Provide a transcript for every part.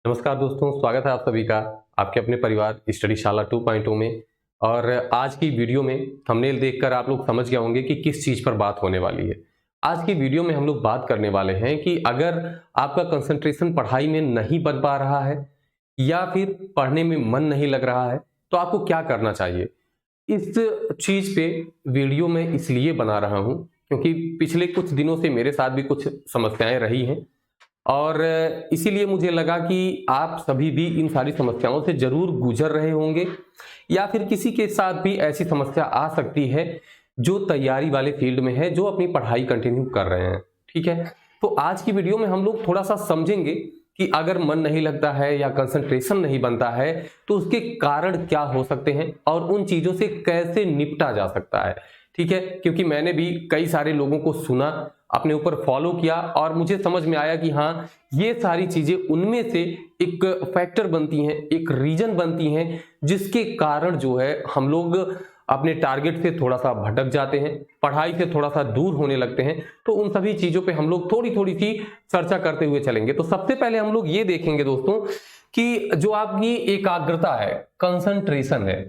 नमस्कार दोस्तों, स्वागत है आप सभी का आपके अपने परिवार स्टडी शाला 2.0 में। और आज की वीडियो में थंबनेल देखकर आप लोग समझ गए होंगे कि किस चीज़ पर बात होने वाली है। आज की वीडियो में हम लोग बात करने वाले हैं कि अगर आपका कंसंट्रेशन पढ़ाई में नहीं बन पा रहा है या फिर पढ़ने में मन नहीं लग रहा है तो आपको क्या करना चाहिए। इस चीज़ पे वीडियो में इसलिए बना रहा हूँ क्योंकि पिछले कुछ दिनों से मेरे साथ भी कुछ समस्याएं रही हैं और इसीलिए मुझे लगा कि आप सभी भी इन सारी समस्याओं से जरूर गुजर रहे होंगे या फिर किसी के साथ भी ऐसी समस्या आ सकती है जो तैयारी वाले फील्ड में है, जो अपनी पढ़ाई कंटिन्यू कर रहे हैं। ठीक है, तो आज की वीडियो में हम लोग थोड़ा सा समझेंगे कि अगर मन नहीं लगता है या कंसंट्रेशन नहीं बनता है तो उसके कारण क्या हो सकते हैं और उन चीजों से कैसे निपटा जा सकता है। ठीक है, क्योंकि मैंने भी कई सारे लोगों को सुना, अपने ऊपर फॉलो किया और मुझे समझ में आया कि हाँ, ये सारी चीजें उनमें से एक फैक्टर बनती हैं, एक रीजन बनती हैं जिसके कारण जो है हम लोग अपने टारगेट से थोड़ा सा भटक जाते हैं, पढ़ाई से थोड़ा सा दूर होने लगते हैं। तो उन सभी चीजों पे हम लोग थोड़ी थोड़ी सी चर्चा करते हुए चलेंगे। तो सबसे पहले हम लोग ये देखेंगे दोस्तों कि जो आपकी एकाग्रता है, कंसंट्रेशन है,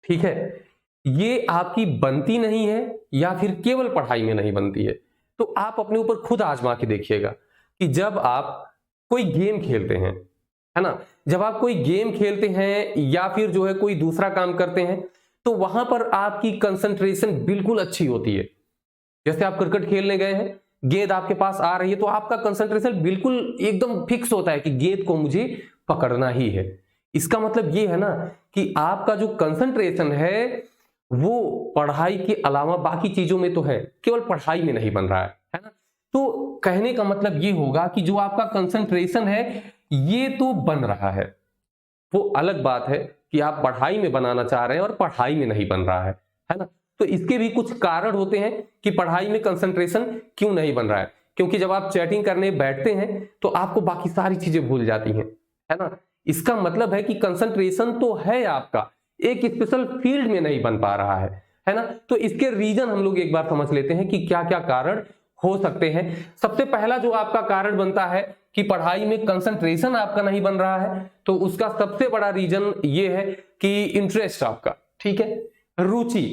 ठीक है, ये आपकी बनती नहीं है या फिर केवल पढ़ाई में नहीं बनती है। तो आप अपने ऊपर खुद आजमा के देखिएगा कि जब आप कोई गेम खेलते हैं, है ना, जब आप कोई गेम खेलते हैं या फिर जो है कोई दूसरा काम करते हैं तो वहां पर आपकी कंसंट्रेशन बिल्कुल अच्छी होती है। जैसे आप क्रिकेट खेलने गए हैं, गेंद आपके पास आ रही है तो आपका कंसंट्रेशन बिल्कुल एकदम फिक्स होता है कि गेंद को मुझे पकड़ना ही है। इसका मतलब ये है ना कि आपका जो कंसंट्रेशन है वो पढ़ाई के अलावा बाकी चीजों में तो है, केवल पढ़ाई में नहीं बन रहा है ना। तो कहने का मतलब ये होगा कि जो आपका कंसंट्रेशन है ये तो बन रहा है। वो अलग बात है कि आप पढ़ाई में बनाना चाह रहे हैं और पढ़ाई में नहीं बन रहा है ना। तो इसके भी कुछ कारण होते हैं कि पढ़ाई में कंसंट्रेशन क्यों नहीं बन रहा है। क्योंकि जब आप चैटिंग करने बैठते हैं तो आपको बाकी सारी चीजें भूल जाती हैं, है ना। इसका मतलब है कि कंसंट्रेशन तो है आपका, एक स्पेशल फील्ड में नहीं बन पा रहा है ना। तो इसके रीजन हम लोग एक बार समझ लेते हैं कि क्या क्या कारण हो सकते हैं। सबसे पहला जो आपका कारण बनता है कि पढ़ाई में कंसंट्रेशन आपका नहीं बन रहा है तो उसका सबसे बड़ा रीजन ये है कि इंटरेस्ट आपका, ठीक है, रुचि।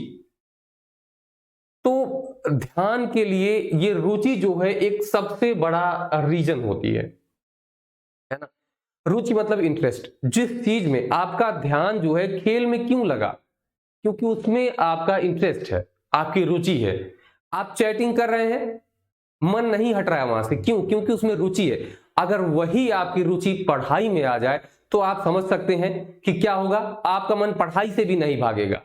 तो ध्यान के लिए ये रुचि जो है एक सबसे बड़ा रीजन होती है ना। रुचि मतलब इंटरेस्ट, जिस चीज में आपका ध्यान जो है, खेल में क्यों लगा, क्योंकि उसमें आपका इंटरेस्ट है, आपकी रुचि है। आप चैटिंग कर रहे हैं, मन नहीं हट रहा है वहां से, क्यों, क्योंकि उसमें रुचि है। अगर वही आपकी रुचि पढ़ाई में आ जाए तो आप समझ सकते हैं कि क्या होगा, आपका मन पढ़ाई से भी नहीं भागेगा,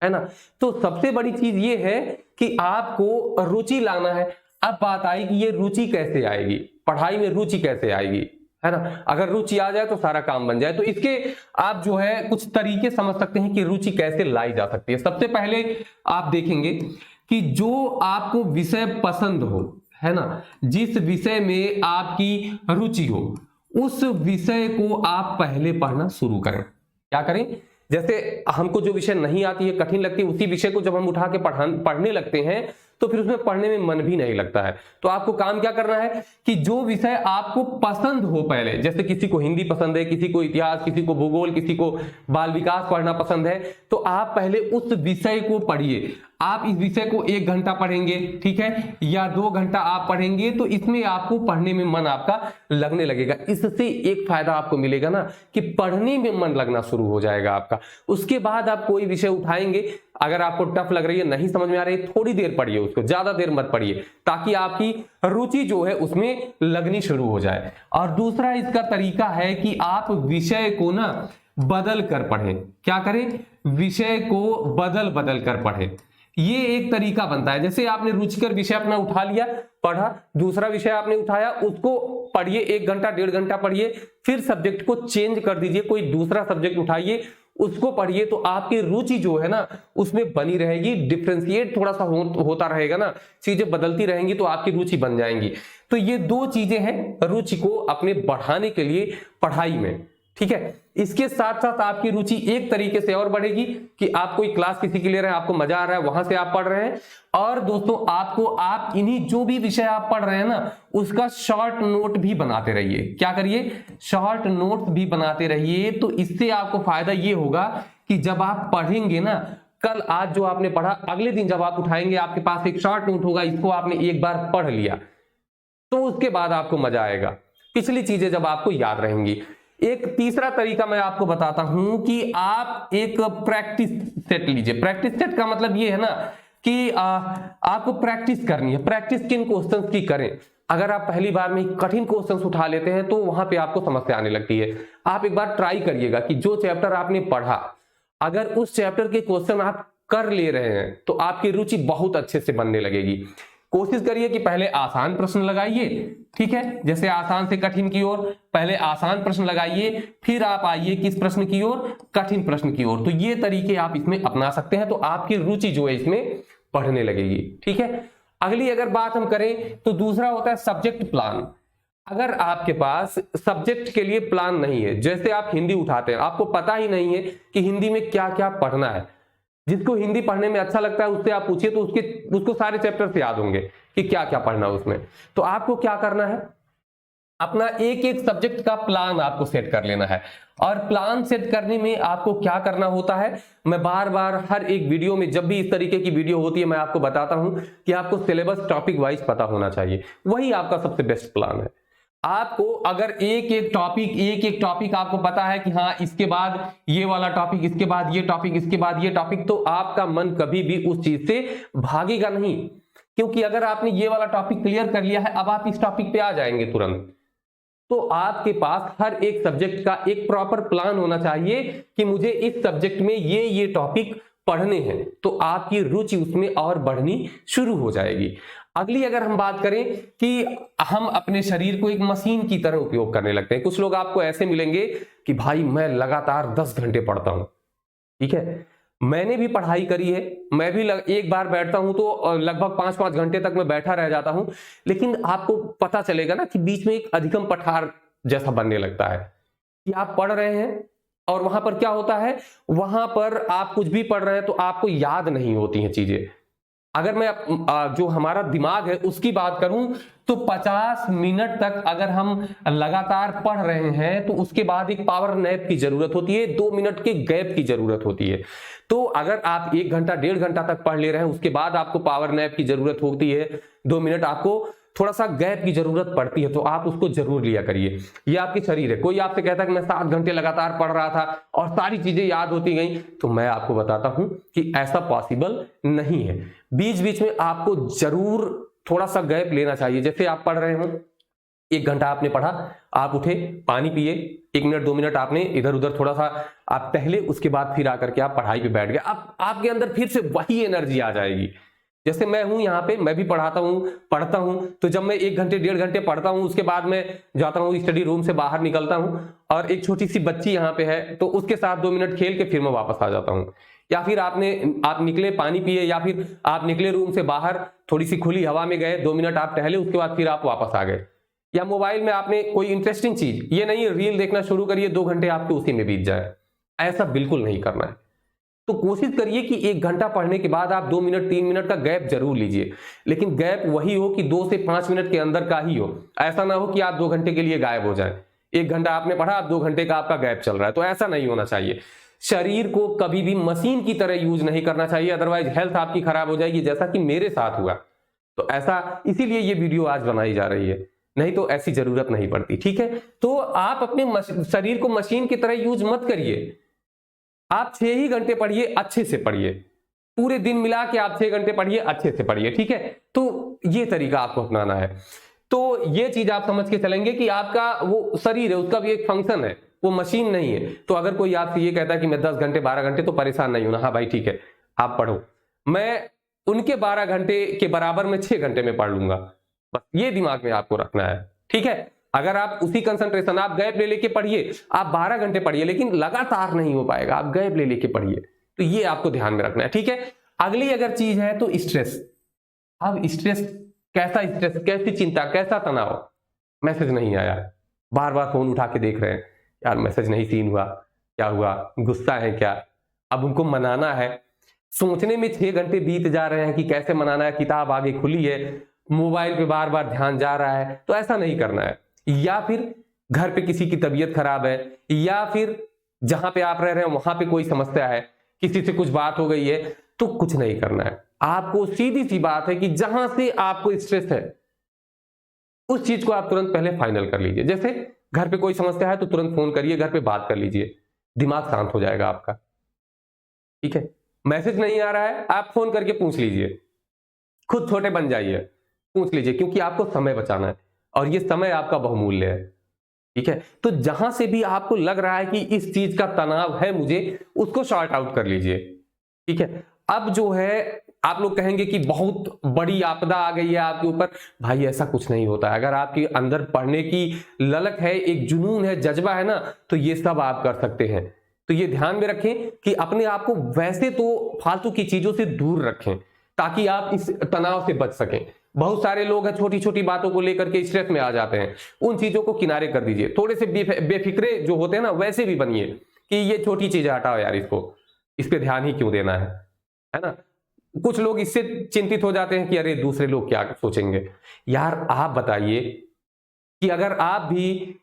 है ना। तो सबसे बड़ी चीज ये है कि आपको रुचि लाना है। अब बात आई कि ये रुचि कैसे आएगी, पढ़ाई में रुचि कैसे आएगी, है ना। अगर रुचि आ जाए तो सारा काम बन जाए। तो इसके आप जो है कुछ तरीके समझ सकते हैं कि रुचि कैसे लाई जा सकती है। सबसे पहले आप देखेंगे कि जो आपको विषय पसंद हो, है ना, जिस विषय में आपकी रुचि हो उस विषय को आप पहले पढ़ना शुरू करें। क्या करें, जैसे हमको जो विषय नहीं आती है, कठिन लगती है, उसी विषय को जब हम उठा के पढ़ने लगते हैं तो फिर उसमें पढ़ने में मन भी नहीं लगता है। तो आपको काम क्या करना है कि जो विषय आपको पसंद हो पहले, जैसे किसी को हिंदी पसंद है, किसी को इतिहास, किसी को भूगोल, किसी को बाल विकास पढ़ना पसंद है, तो आप पहले उस विषय को पढ़िए। आप इस विषय को 1 घंटा पढ़ेंगे, ठीक है, या 2 घंटा आप पढ़ेंगे तो इसमें आपको पढ़ने में मन आपका लगने लगेगा। इससे एक फायदा आपको मिलेगा ना कि पढ़ने में मन लगना शुरू हो जाएगा आपका। उसके बाद आप कोई विषय उठाएंगे, अगर आपको टफ लग रही है, नहीं समझ में आ रही है, थोड़ी देर पढ़िए उसको, ज्यादा देर मत पढ़िए, ताकि आपकी रुचि जो है उसमें लगनी शुरू हो जाए। और दूसरा इसका तरीका है कि आप विषय को ना बदल कर पढ़ें। क्या करें, विषय को बदल बदल कर पढ़ें। ये एक तरीका बनता है। जैसे आपने रुचिकर विषय अपना उठा लिया, पढ़ा, दूसरा विषय आपने उठाया, उसको पढ़िए, 1 घंटा 1.5 घंटा पढ़िए, फिर सब्जेक्ट को चेंज कर दीजिए, कोई दूसरा सब्जेक्ट उठाइए, उसको पढ़िए। तो आपकी रुचि जो है ना उसमें बनी रहेगी, डिफ्रेंशिएट थोड़ा सा होता रहेगा ना, चीजें बदलती रहेंगी तो आपकी रुचि बन जाएंगी। तो ये 2 चीजें हैं रुचि को अपने बढ़ाने के लिए पढ़ाई में। ठीक है। इसके साथ साथ आपकी रुचि एक तरीके से और बढ़ेगी कि आप कोई क्लास किसी की ले रहे हैं, आपको मजा आ रहा है, वहां से आप पढ़ रहे हैं, और दोस्तों आपको आप इन्हीं जो भी विषय आप पढ़ रहे हैं ना उसका शॉर्ट नोट भी बनाते रहिए। क्या करिए? शॉर्ट नोट भी बनाते रहिए। तो इससे आपको फायदा ये होगा कि जब आप पढ़ेंगे ना, कल आज जो आपने पढ़ा अगले दिन जब आप उठाएंगे आपके पास एक शॉर्ट नोट होगा, इसको आपने एक बार पढ़ लिया तो उसके बाद आपको मजा आएगा, पिछली चीजें जब आपको याद रहेंगी। एक तीसरा तरीका मैं आपको बताता हूं कि आप एक प्रैक्टिस सेट लीजिए। प्रैक्टिस सेट का मतलब ये है ना कि आपको प्रैक्टिस करनी है। प्रैक्टिस किन क्वेश्चंस की करें? अगर आप पहली बार में कठिन क्वेश्चंस उठा लेते हैं तो वहां पे आपको समस्या आने लगती है। आप एक बार ट्राई करिएगा कि जो चैप्टर आपने पढ़ा, अगर उस चैप्टर के क्वेश्चन आप कर ले रहे हैं तो आपकी रुचि बहुत अच्छे से बनने लगेगी। कोशिश करिए कि पहले आसान प्रश्न लगाइए, ठीक है, जैसे आसान से कठिन की ओर। पहले आसान प्रश्न लगाइए, फिर आप आइए किस प्रश्न की ओर? कठिन प्रश्न की ओर। तो ये तरीके आप इसमें अपना सकते हैं, तो आपकी रुचि जो है इसमें बढ़ने लगेगी, ठीक है। अगली अगर बात हम करें तो दूसरा होता है सब्जेक्ट प्लान। अगर आपके पास सब्जेक्ट के लिए प्लान नहीं है, जैसे आप हिंदी उठाते हैं, आपको पता ही नहीं है कि हिंदी में क्या क्या पढ़ना है। जिसको हिंदी पढ़ने में अच्छा लगता है उससे आप पूछिए तो उसको सारे चैप्टर याद होंगे कि क्या क्या पढ़ना है उसमें। तो आपको क्या करना है? अपना एक एक सब्जेक्ट का प्लान आपको सेट कर लेना है। और प्लान सेट करने में आपको क्या करना होता है, मैं बार बार हर एक वीडियो में, जब भी इस तरीके की वीडियो होती है, मैं आपको बताता हूं कि आपको सिलेबस टॉपिक वाइज पता होना चाहिए। वही आपका सबसे बेस्ट प्लान है। आपको अगर एक एक टॉपिक आपको पता है कि हाँ इसके बाद ये वाला टॉपिक, इसके बाद ये टॉपिक, इसके बाद ये टॉपिक, तो आपका मन कभी भी उस चीज से भागेगा नहीं। क्योंकि अगर आपने ये वाला टॉपिक क्लियर कर लिया है, अब आप इस टॉपिक पे आ जाएंगे तुरंत। तो आपके पास हर एक सब्जेक्ट का एक प्रॉपर प्लान होना चाहिए कि मुझे इस सब्जेक्ट में ये टॉपिक पढ़ने हैं, तो आपकी रुचि उसमें और बढ़नी शुरू हो जाएगी। अगली अगर हम बात करें कि हम अपने शरीर को एक मशीन की तरह उपयोग करने लगते हैं। कुछ लोग आपको ऐसे मिलेंगे कि भाई मैं लगातार 10 घंटे पढ़ता हूं, ठीक है, मैंने भी पढ़ाई करी है, मैं भी एक बार बैठता हूं तो लगभग 5-5 घंटे तक मैं बैठा रह जाता हूं। लेकिन आपको पता चलेगा ना कि बीच में एक अधिगम पठार जैसा बनने लगता है कि आप पढ़ रहे हैं और वहां पर क्या होता है, वहां पर आप कुछ भी पढ़ रहे हैं तो आपको याद नहीं होती हैं चीजें। अगर मैं जो हमारा दिमाग है उसकी बात करूं तो 50 मिनट तक अगर हम लगातार पढ़ रहे हैं तो उसके बाद एक पावर नैप की जरूरत होती है, 2 मिनट के गैप की जरूरत होती है। तो अगर आप 1 घंटा 1.5 घंटा तक पढ़ ले रहे हैं, उसके बाद आपको पावर नैप की जरूरत होती है, 2 मिनट आपको थोड़ा सा गैप की जरूरत पड़ती है, तो आप उसको जरूर लिया करिए। ये आपकी शरीर है। कोई आपसे कहता है कि मैं 7 घंटे लगातार पढ़ रहा था और सारी चीजें याद होती गई, तो मैं आपको बताता हूं कि ऐसा पॉसिबल नहीं है। बीच बीच में आपको जरूर थोड़ा सा गैप लेना चाहिए। जैसे आप पढ़ रहे हो, 1 घंटा आपने पढ़ा, आप उठे, पानी पिए, 1 मिनट 2 मिनट आपने इधर उधर थोड़ा सा आप टहले, उसके बाद फिर आकर के आप पढ़ाई पे बैठ गए। अब आपके अंदर फिर से वही एनर्जी आ जाएगी। जैसे मैं हूं यहाँ पे, मैं भी पढ़ता हूं, तो जब मैं 1 घंटे 1.5 घंटे पढ़ता हूं, उसके बाद मैं जाता हूं स्टडी रूम से बाहर निकलता हूं और एक छोटी सी बच्ची यहाँ पे है तो उसके साथ 2 मिनट खेल के फिर मैं वापस आ जाता हूं। या फिर आप निकले, पानी पिए, या फिर आप निकले रूम से बाहर, थोड़ी सी खुली हवा में गए, 2 मिनट आप टहले, उसके बाद फिर आप वापस आ गए। या मोबाइल में आपने कोई इंटरेस्टिंग चीज, ये नहीं रील देखना शुरू करिए, 2 घंटे आपके उसी में बीत जाए, ऐसा बिल्कुल नहीं करना है। तो कोशिश करिए कि 1 घंटा पढ़ने के बाद आप 2 मिनट 3 मिनट का गैप जरूर लीजिए, लेकिन गैप वही हो कि 2 से 5 मिनट के अंदर का ही हो। ऐसा ना हो कि आप 2 घंटे के लिए गायब हो जाए। 1 घंटा आपने पढ़ा, आप 2 घंटे का आपका गैप चल रहा है, तो ऐसा नहीं होना चाहिए। शरीर को कभी भी मशीन की तरह यूज नहीं करना चाहिए, अदरवाइज हेल्थ आपकी खराब हो जाएगी, जैसा कि मेरे साथ हुआ। तो ऐसा इसीलिए ये वीडियो आज बनाई जा रही है, नहीं तो ऐसी जरूरत नहीं पड़ती, ठीक है। तो आप अपने शरीर को मशीन की तरह यूज मत करिए। आप 6 ही घंटे पढ़िए, अच्छे से पढ़िए, पूरे दिन मिला के आप 6 घंटे पढ़िए, अच्छे से पढ़िए, ठीक है। तो ये तरीका आपको अपनाना है। तो ये चीज आप समझ के चलेंगे कि आपका वो शरीर है, उसका भी एक फंक्शन है, वो मशीन नहीं है। तो अगर कोई आपसे ये कहता है कि मैं 10 घंटे 12 घंटे, तो परेशान नहीं होना। हाँ भाई ठीक है, आप पढ़ो, मैं उनके 12 घंटे के बराबर में 6 घंटे में पढ़ लूंगा, बस ये दिमाग में आपको रखना है, ठीक है। अगर आप उसी कंसंट्रेशन, आप गैप ले लेके पढ़िए, आप 12 घंटे पढ़िए, लेकिन लगातार नहीं हो पाएगा, आप गैप ले लेके पढ़िए। तो ये आपको ध्यान में रखना है, ठीक है। अगली अगर चीज है तो स्ट्रेस। अब स्ट्रेस, कैसा स्ट्रेस, कैसी चिंता, कैसा तनाव? मैसेज नहीं आया, बार बार फोन उठा के देख रहे हैं, यार मैसेज नहीं सीन हुआ, क्या हुआ, गुस्सा है क्या, अब उनको मनाना है। सोचने में 6 घंटे बीत जा रहे हैं कि कैसे मनाना है, किताब आगे खुली है, मोबाइल पे बार बार ध्यान जा रहा है, तो ऐसा नहीं करना है। या फिर घर पे किसी की तबीयत खराब है, या फिर जहां पे आप रह रहे हैं वहां पे कोई समस्या है, किसी से कुछ बात हो गई है, तो कुछ नहीं करना है। आपको सीधी सी बात है कि जहां से आपको स्ट्रेस है उस चीज को आप तुरंत पहले फाइनल कर लीजिए। जैसे घर पे कोई समस्या है तो तुरंत फोन करिए, घर पे बात कर लीजिए, दिमाग शांत हो जाएगा आपका। ठीक है, मैसेज नहीं आ रहा है, आप फोन करके पूछ लीजिए, खुद छोटे बन जाइए, पूछ लीजिए, क्योंकि आपको समय बचाना है और ये समय आपका बहुमूल्य है। ठीक है, तो जहां से भी आपको लग रहा है कि इस चीज का तनाव है मुझे, उसको शॉर्ट आउट कर लीजिए। ठीक है, अब जो है आप लोग कहेंगे कि बहुत बड़ी आपदा आ गई है आपके ऊपर। भाई ऐसा कुछ नहीं होता है। अगर आपके अंदर पढ़ने की ललक है, एक जुनून है, जज्बा है ना, तो ये सब आप कर सकते हैं। तो ये ध्यान में रखें कि अपने आप को वैसे तो फालतू की चीजों से दूर रखें ताकि आप इस तनाव से बच सकें। बहुत सारे लोग हैं छोटी छोटी बातों को लेकर के स्ट्रेस में आ जाते हैं, उन चीजों को किनारे कर दीजिए। थोड़े से बेफिक्रे जो होते हैं ना, वैसे भी बनिए कि ये छोटी चीजें हटाओ यार, इसको इस पे ध्यान ही क्यों देना है ना। कुछ लोग इससे चिंतित हो जाते हैं कि अरे दूसरे लोग क्या सोचेंगे। यार आप बताइए कि अगर आप भी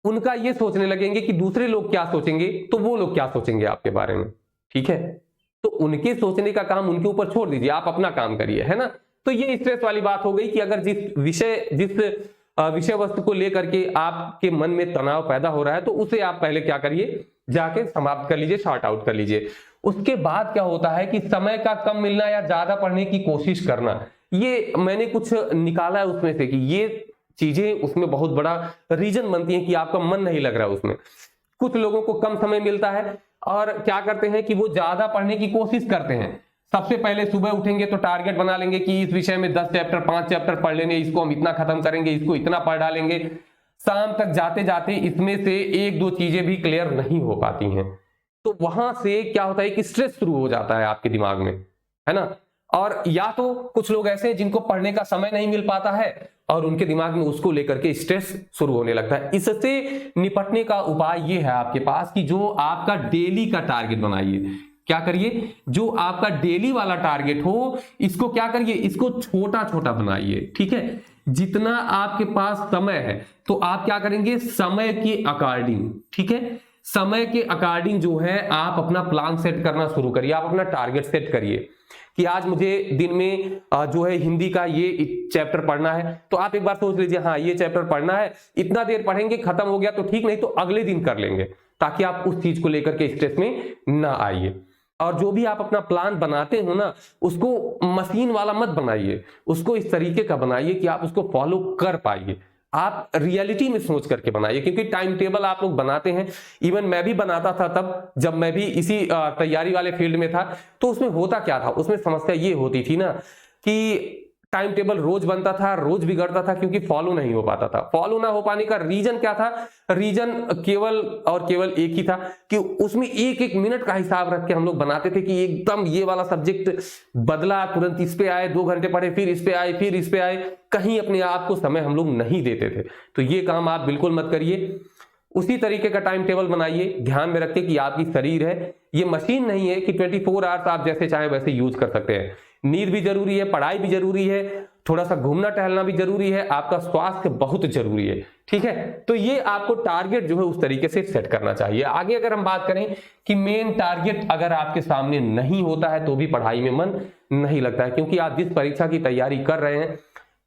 उनका ये सोचने लगेंगे कि दूसरे लोग क्या सोचेंगे, तो वो लोग क्या सोचेंगे आपके बारे में। ठीक है, तो उनके सोचने का काम उनके ऊपर छोड़ दीजिए, आप अपना काम करिए, है ना। तो ये स्ट्रेस वाली बात हो गई कि अगर जिस विषय वस्तु को लेकर के आपके मन में तनाव पैदा हो रहा है, तो उसे आप पहले क्या करिए, जाके समाप्त कर लीजिए, शॉर्ट आउट कर लीजिए। उसके बाद क्या होता है कि समय का कम मिलना या ज्यादा पढ़ने की कोशिश करना, ये मैंने कुछ निकाला है उसमें से कि ये चीजें उसमें बहुत बड़ा रीजन बनती हैं कि आपका मन नहीं लग रहा है उसमें। कुछ लोगों को कम समय मिलता है और क्या करते हैं कि वो ज्यादा पढ़ने की कोशिश करते हैं। सबसे पहले सुबह उठेंगे तो टारगेट बना लेंगे कि इस विषय में 10 चैप्टर 5 चैप्टर पढ़ लेंगे, इसको हम इतना खत्म करेंगे, इसको इतना पढ़ डालेंगे। शाम तक जाते जाते इसमें से 1-2 चीजें भी क्लियर नहीं हो पाती हैं, तो वहां से क्या होता है कि स्ट्रेस शुरू हो जाता है आपके दिमाग में, है ना। और या तो कुछ लोग ऐसे हैं जिनको पढ़ने का समय नहीं मिल पाता है और उनके दिमाग में उसको लेकर के स्ट्रेस शुरू होने लगता है। इससे निपटने का उपाय ये है आपके पास कि जो आपका डेली का टारगेट बनाइए। क्या करिए, जो आपका डेली वाला टारगेट हो, इसको क्या करिए, इसको छोटा छोटा बनाइए। ठीक है, जितना आपके पास समय है तो आप क्या करेंगे, समय के अकॉर्डिंग, ठीक है, समय के अकॉर्डिंग जो है आप अपना प्लान सेट करना शुरू करिए, आप अपना टारगेट सेट करिए कि आज मुझे दिन में जो है हिंदी का ये चैप्टर पढ़ना है। तो आप एक बार सोच लीजिए, हाँ ये चैप्टर पढ़ना है, इतना देर पढ़ेंगे, खत्म हो गया तो ठीक, नहीं तो अगले दिन कर लेंगे, ताकि आप उस चीज को लेकर के स्ट्रेस में ना आइए। और जो भी आप अपना प्लान बनाते हो ना, उसको मशीन वाला मत बनाइए, उसको इस तरीके का बनाइए कि आप उसको फॉलो कर पाइए। आप रियलिटी में सोच करके बनाइए, क्योंकि टाइम टेबल आप लोग बनाते हैं, इवन मैं भी बनाता था तब जब मैं भी इसी तैयारी वाले फील्ड में था। तो उसमें होता क्या था, उसमें समस्या ये होती थी ना कि टाइम टेबल रोज बनता था, रोज बिगड़ता था, क्योंकि फॉलो नहीं हो पाता था। फॉलो ना हो पाने का रीजन क्या था, रीजन केवल और केवल एक ही था कि उसमें एक एक मिनट का हिसाब रख के हम लोग बनाते थे कि एकदम ये वाला सब्जेक्ट बदला, तुरंत इस पे आए, 2 घंटे पढ़े, फिर इस पे आए, फिर इस पे आए, कहीं अपने आप को समय हम लोग नहीं देते थे। तो ये काम आप बिल्कुल मत करिए, उसी तरीके का टाइम टेबल बनाइए। ध्यान में रखें कि आपकी शरीर है, ये मशीन नहीं है कि 24 आवर्स आप जैसे चाहे वैसे यूज कर सकते हैं। नींद भी जरूरी है, पढ़ाई भी जरूरी है, थोड़ा सा घूमना टहलना भी जरूरी है, आपका स्वास्थ्य बहुत जरूरी है। ठीक है, तो ये आपको टारगेट जो है उस तरीके से सेट करना चाहिए। आगे अगर हम बात करें कि मेन टारगेट अगर आपके सामने नहीं होता है तो भी पढ़ाई में मन नहीं लगता है, क्योंकि आप जिस परीक्षा की तैयारी कर रहे हैं,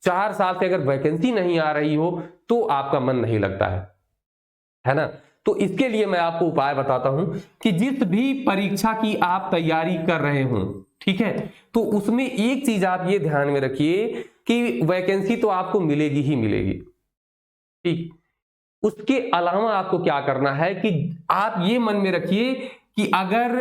4 साल से अगर वैकेंसी नहीं आ रही हो तो आपका मन नहीं लगता है ना। तो इसके लिए मैं आपको उपाय बताता हूं कि जिस भी परीक्षा की आप तैयारी कर रहे हो, ठीक है, तो उसमें एक चीज आप ये ध्यान में रखिए कि वैकेंसी तो आपको मिलेगी ही मिलेगी, ठीक। उसके अलावा आपको क्या करना है कि आप ये मन में रखिए कि अगर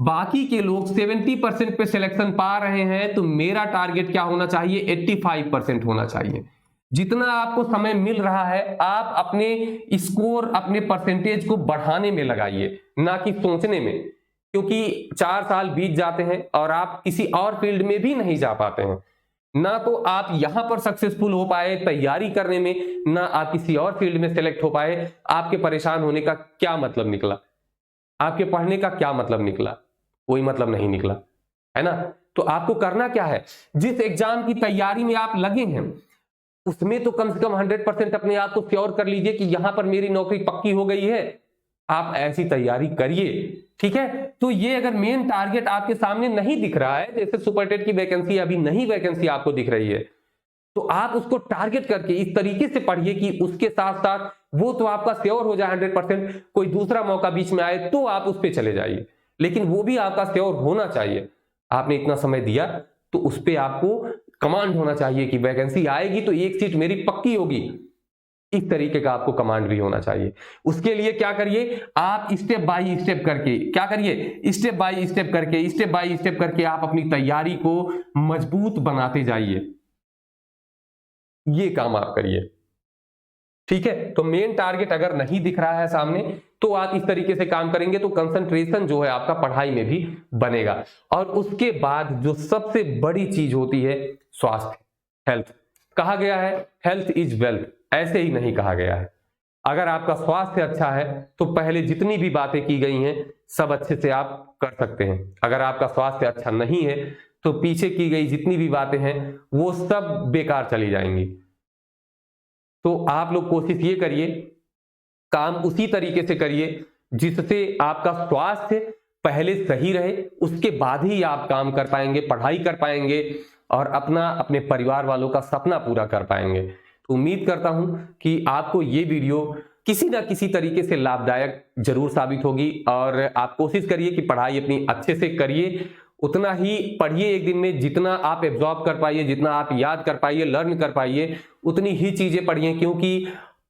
बाकी के लोग 70% पे सिलेक्शन पा रहे हैं तो मेरा टारगेट क्या होना चाहिए, 85% होना चाहिए। जितना आपको समय मिल रहा है आप अपने स्कोर, अपने परसेंटेज को बढ़ाने में लगाइए, ना कि सोचने में, क्योंकि 4 साल बीत जाते हैं और आप किसी और फील्ड में भी नहीं जा पाते हैं। ना तो आप यहां पर सक्सेसफुल हो पाए तैयारी करने में, ना आप किसी और फील्ड में सेलेक्ट हो पाए। आपके परेशान होने का क्या मतलब निकला? आपके पढ़ने का क्या मतलब निकला? कोई मतलब नहीं निकला, है ना? तो आपको करना क्या है, जिस एग्जाम की तैयारी में आप लगे हैं उसमें तो कम से कम 100% अपने आप को श्योर कर लीजिए कि यहां पर मेरी नौकरी पक्की हो गई है। आप ऐसी तैयारी करिए, ठीक है? तो ये अगर मेन टारगेट आपके सामने नहीं दिख रहा है, जैसे सुपरटेट की वैकेंसी अभी नहीं वैकेंसी आपको दिख रही है, तो आप उसको टारगेट करके इस तरीके से पढ़िए कि उसके साथ साथ वो तो आपका श्योर हो जाए 100%, कोई दूसरा मौका बीच में आए तो आप उस पर चले जाइए, लेकिन वो भी आपका श्योर होना चाहिए। आपने इतना समय दिया तो उस पर आपको कमांड होना चाहिए कि वैकेंसी आएगी तो एक सीट मेरी पक्की होगी। इस तरीके का आपको कमांड भी होना चाहिए। उसके लिए क्या करिए, आप स्टेप बाय स्टेप करके क्या करिए, स्टेप बाय स्टेप करके आप अपनी तैयारी को मजबूत बनाते जाइए। ये काम आप करिए, ठीक है? तो मेन टारगेट अगर नहीं दिख रहा है सामने तो आप इस तरीके से काम करेंगे तो कंसंट्रेशन जो है आपका पढ़ाई में भी बनेगा। और उसके बाद जो सबसे बड़ी चीज होती है स्वास्थ्य, हेल्थ। कहा गया है हेल्थ इज वेल्थ, ऐसे ही नहीं कहा गया है। अगर आपका स्वास्थ्य अच्छा है तो पहले जितनी भी बातें की गई हैं सब अच्छे से आप कर सकते हैं। अगर आपका स्वास्थ्य अच्छा नहीं है तो पीछे की गई जितनी भी बातें हैं वो सब बेकार चली जाएंगी। तो आप लोग कोशिश ये करिए, काम उसी तरीके से करिए जिससे आपका स्वास्थ्य पहले सही रहे, उसके बाद ही आप काम कर पाएंगे, पढ़ाई कर पाएंगे और अपने परिवार वालों का सपना पूरा कर पाएंगे। तो उम्मीद करता हूं कि आपको ये वीडियो किसी ना किसी तरीके से लाभदायक जरूर साबित होगी और आप कोशिश करिए कि पढ़ाई अपनी अच्छे से करिए। उतना ही पढ़िए एक दिन में जितना आप एब्जॉर्ब कर पाइए, जितना आप याद कर पाइए, लर्न कर पाइए, उतनी ही चीजें पढ़िए। क्योंकि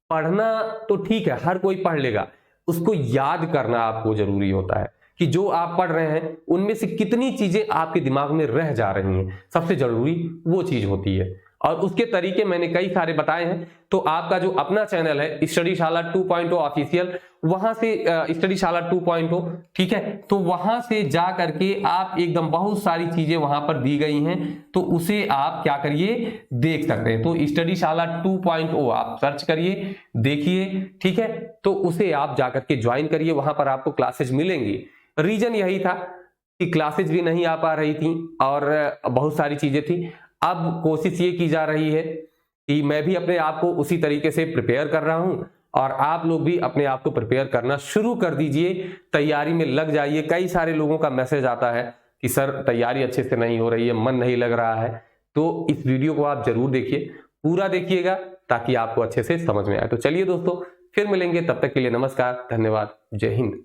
पढ़ना तो ठीक है, हर कोई पढ़ लेगा, उसको याद करना आपको जरूरी होता है कि जो आप पढ़ रहे हैं उनमें से कितनी चीजें आपके दिमाग में रह जा रही हैं। सबसे जरूरी वो चीज होती है और उसके तरीके मैंने कई सारे बताए हैं। तो आपका जो अपना चैनल है स्टडीशाला 2.0 ऑफिशियल, वहां से स्टडीशाला 2.0, ठीक है, तो वहां से जा करके आप एकदम बहुत सारी चीजें वहां पर दी गई हैं तो उसे आप क्या करिए, देख सकते हैं। तो स्टडीशाला 2.0 आप सर्च करिए, देखिए, ठीक है, तो उसे आप जाकर के ज्वाइन करिए, वहां पर आपको क्लासेज मिलेंगी। रीजन यही था कि क्लासेज भी नहीं आ पा रही थी और बहुत सारी चीजें थी। अब कोशिश ये की जा रही है कि मैं भी अपने आप को उसी तरीके से प्रिपेयर कर रहा हूं और आप लोग भी अपने आप को प्रिपेयर करना शुरू कर दीजिए, तैयारी में लग जाइए। कई सारे लोगों का मैसेज आता है कि सर तैयारी अच्छे से नहीं हो रही है, मन नहीं लग रहा है। तो इस वीडियो को आप जरूर देखिए, पूरा देखिएगा ताकि आपको अच्छे से समझ में आए। तो चलिए दोस्तों, फिर मिलेंगे, तब तक के लिए नमस्कार, धन्यवाद, जय हिंद।